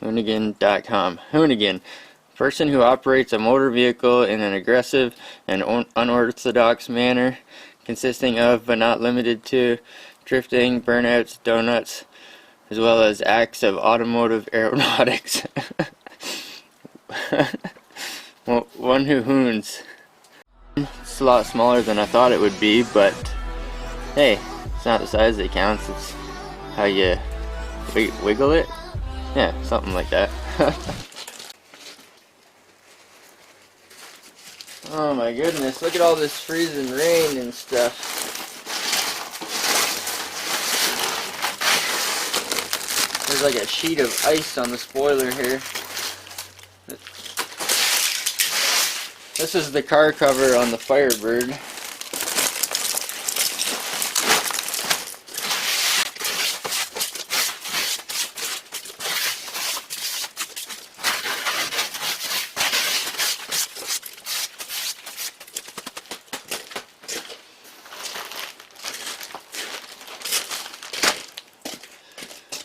Hoonigan.com. Hoonigan, person who operates a motor vehicle in an aggressive and unorthodox manner, consisting of but not limited to drifting, burnouts, donuts, as well as acts of automotive aeronautics. Well, one who hoons. It's a lot smaller than I thought it would be, but hey, it's not the size that counts, it's how you wiggle it. Yeah, something like that. Oh my goodness, look at all this freezing rain and stuff. There's like a sheet of ice on the spoiler here. This is the car cover on the FireBird.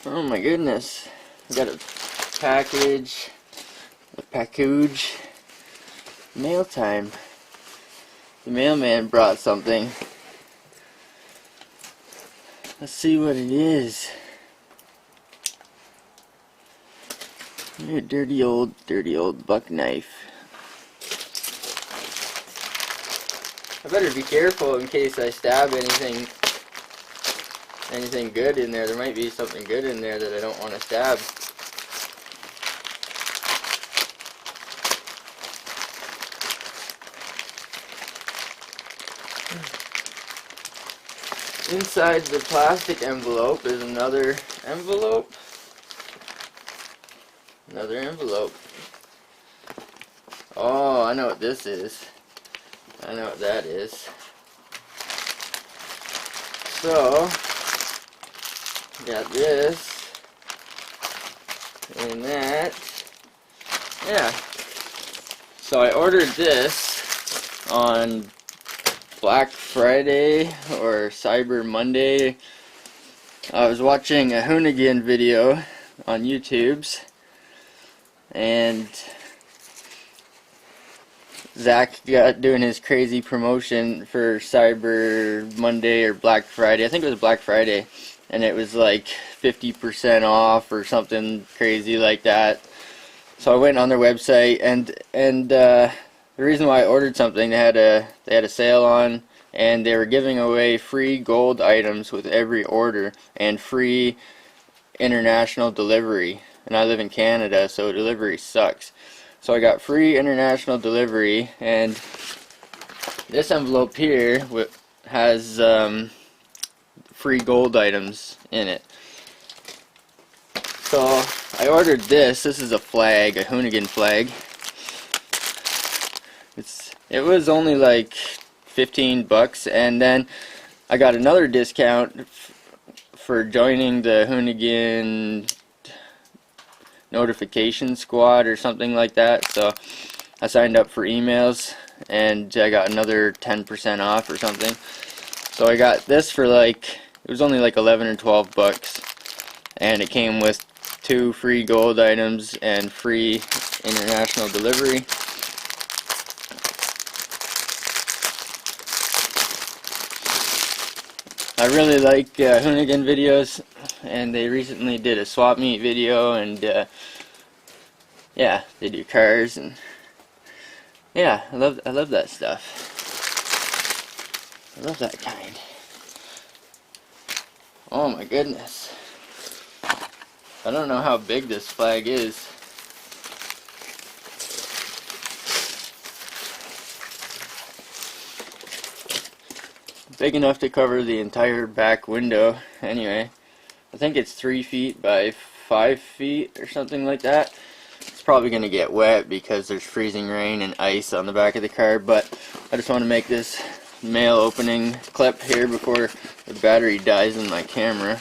Oh my goodness, we got a package, mail time. The mailman brought something. Let's see what it is. A dirty old buck knife. I better be careful in case I stab anything good in there. There might be something good in there that I don't want to stab. Inside the plastic envelope is another envelope. Oh, I know what this is. I know what that is. So, got this and that. Yeah. So I ordered this on Black Friday or Cyber Monday. I was watching a Hoonigan video on YouTube's, and Zach got doing his crazy promotion for Cyber Monday or Black Friday. I think it was Black Friday, and it was like 50% off or something crazy like that. So I went on their website, and the reason why I ordered something, they had a sale on, and they were giving away free gold items with every order and free international delivery. And I live in Canada, so delivery sucks. So I got free international delivery, and this envelope here has free gold items in it. So I ordered this. This is a flag, a Hoonigan flag. It was only like 15 bucks, and then I got another discount for joining the Hoonigan notification squad or something like that. So I signed up for emails, and I got another 10% off or something. So I got this for like, it was only like 11 or 12 bucks, and it came with 2 free gold items and free international delivery. I really like Hoonigan videos, and they recently did a swap meet video, and yeah, they do cars, and yeah, I love that stuff. I love that kind. Oh my goodness. I don't know how big this flag is. Big enough to cover the entire back window. Anyway, I think it's 3 feet by 5 feet or something like that. It's probably going to get wet because there's freezing rain and ice on the back of the car, but I just want to make this mail opening clip here before the battery dies in my camera.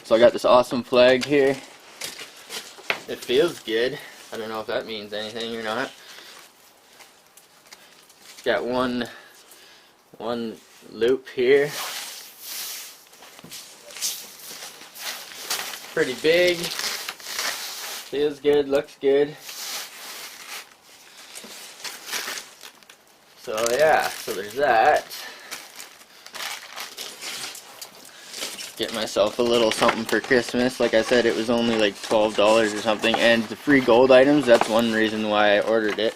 So I got this awesome flag here. It feels good. I don't know if that means anything or not. Got one loop here. Pretty big. Feels good, looks good. So yeah, so there's that. Get myself a little something for Christmas. Like I said, it was only like $12 or something, and the free gold items, that's one reason why I ordered it.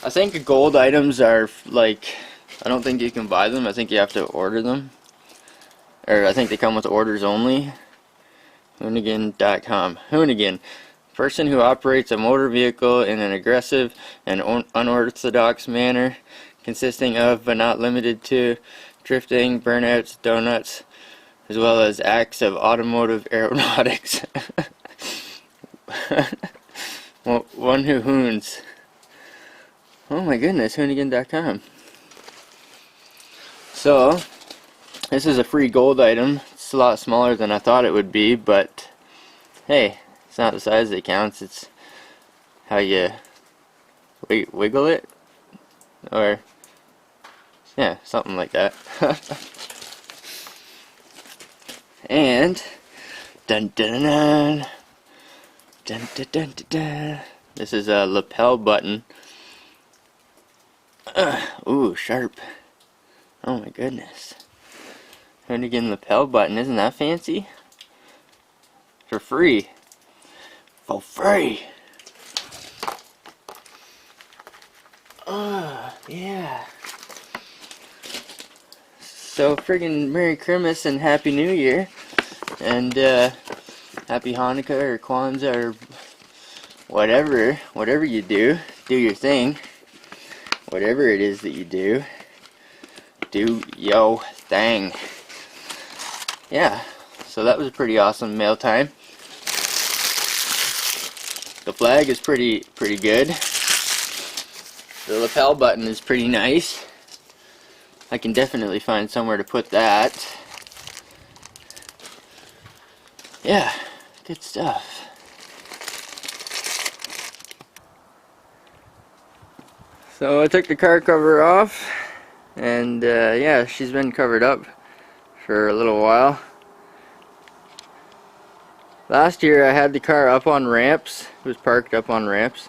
I think gold items are like, I don't think you can buy them. I think you have to order them. Or I think they come with orders only. Hoonigan.com. Hoonigan. Person who operates a motor vehicle in an aggressive and unorthodox manner, consisting of, but not limited to, drifting, burnouts, donuts, as well as acts of automotive aeronautics. One who hoons. Oh my goodness, Hoonigan.com. So, this is a free gold item. It's a lot smaller than I thought it would be, but hey, it's not the size that counts, it's how you wiggle it, or yeah, something like that. And dun dun dun dun dun dun dun dun. This is a lapel button. Ooh, sharp. Oh my goodness. Hoonigan lapel button, isn't that fancy? For free. For free. Yeah. So friggin' Merry Christmas and Happy New Year. And Happy Hanukkah or Kwanzaa or whatever you do your thing. Whatever it is that you do yo thing. Yeah, so that was a pretty awesome mail time. The flag is pretty good. The lapel button is pretty nice. I can definitely find somewhere to put that. Yeah, good stuff. So I took the car cover off, and yeah, she's been covered up for a little while. Last year I had the car up on ramps. It was parked up on ramps.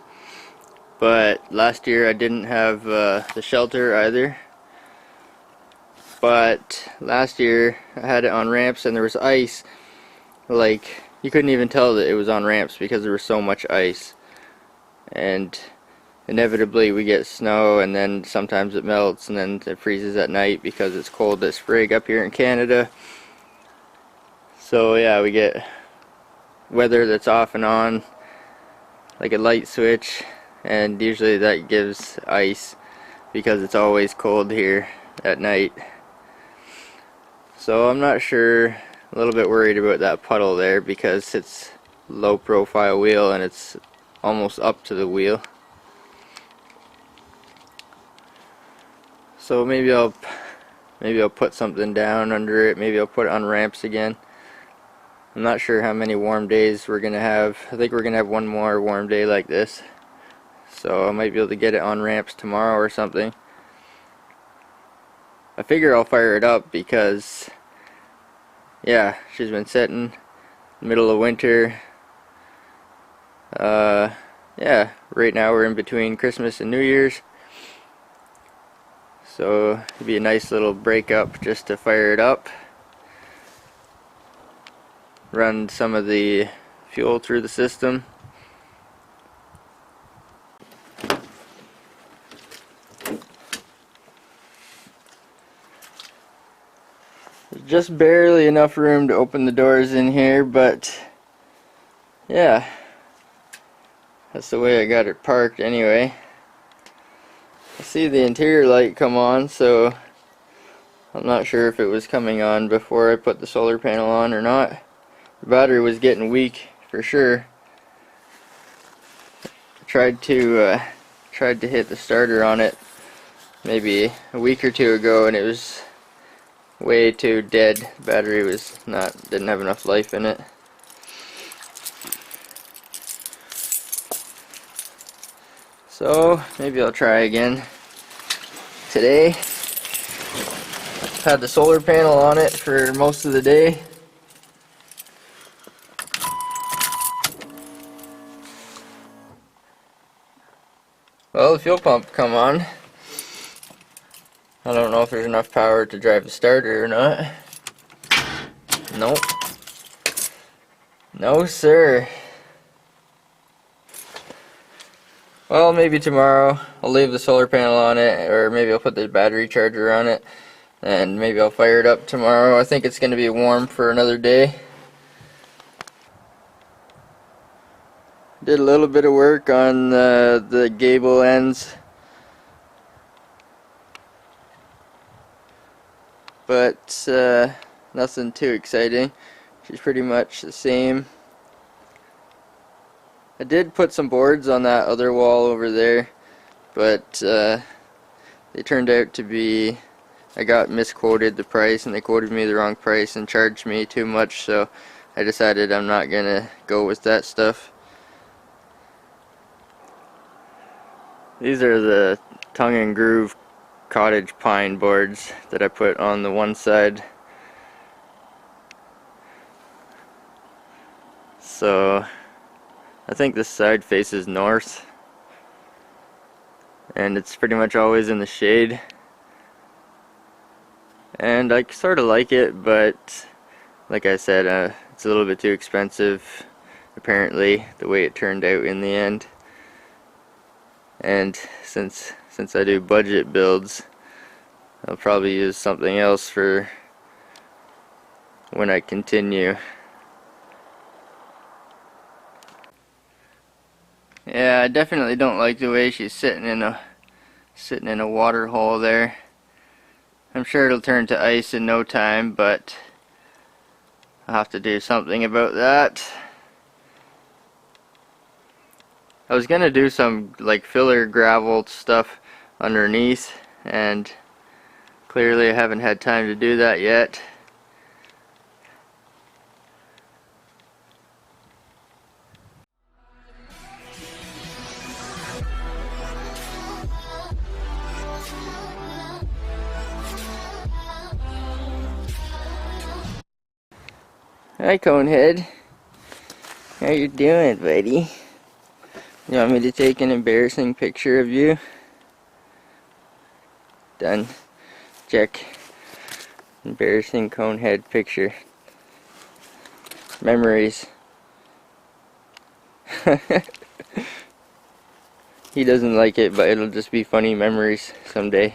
But last year I didn't have the shelter either. But last year I had it on ramps and there was ice. Like, you couldn't even tell that it was on ramps because there was so much ice. And inevitably we get snow, and then sometimes it melts, and then it freezes at night because it's cold as frig up here in Canada. So yeah, we get weather that's off and on, like a light switch, and usually that gives ice because it's always cold here at night. So I'm not sure, a little bit worried about that puddle there because it's low profile wheel and it's almost up to the wheel. So maybe I'll put something down under it. Maybe I'll put it on ramps again. I'm not sure how many warm days we're gonna have. I think we're gonna have one more warm day like this. So I might be able to get it on ramps tomorrow or something. I figure I'll fire it up because, yeah, she's been sitting middle of winter. Yeah, right now we're in between Christmas and New Year's. So it'd be a nice little break up just to fire it up. Run some of the fuel through the system. There's just barely enough room to open the doors in here, but yeah, that's the way I got it parked anyway. I see the interior light come on, so I'm not sure if it was coming on before I put the solar panel on or not. The battery was getting weak for sure. I tried to hit the starter on it maybe a week or two ago, and it was way too dead. The battery didn't have enough life in it. So maybe I'll try again today. I've had the solar panel on it for most of the day. Well, the fuel pump come on. I don't know if there's enough power to drive the starter or not. Nope. No, sir. Well, maybe tomorrow I'll leave the solar panel on it, or maybe I'll put the battery charger on it, and maybe I'll fire it up tomorrow. I think it's going to be warm for another day. Did a little bit of work on the gable ends, but nothing too exciting. She's pretty much the same. I did put some boards on that other wall over there, but they turned out to be, I got misquoted the price, and they quoted me the wrong price and charged me too much, so I decided I'm not gonna go with that stuff. These are the tongue and groove cottage pine boards that I put on the one side. So I think this side faces north, and it's pretty much always in the shade, and I sort of like it, but like I said, it's a little bit too expensive apparently, the way it turned out in the end. And since I do budget builds, I'll probably use something else for when I continue. Yeah, I definitely don't like the way she's sitting in a water hole there. I'm sure it'll turn to ice in no time, but I'll have to do something about that. I was gonna do some like filler gravel stuff underneath, and clearly I haven't had time to do that yet. Hi, Conehead. How you doing, buddy? You want me to take an embarrassing picture of you? Done. Check. Embarrassing Conehead picture. Memories. He doesn't like it, but it'll just be funny memories someday.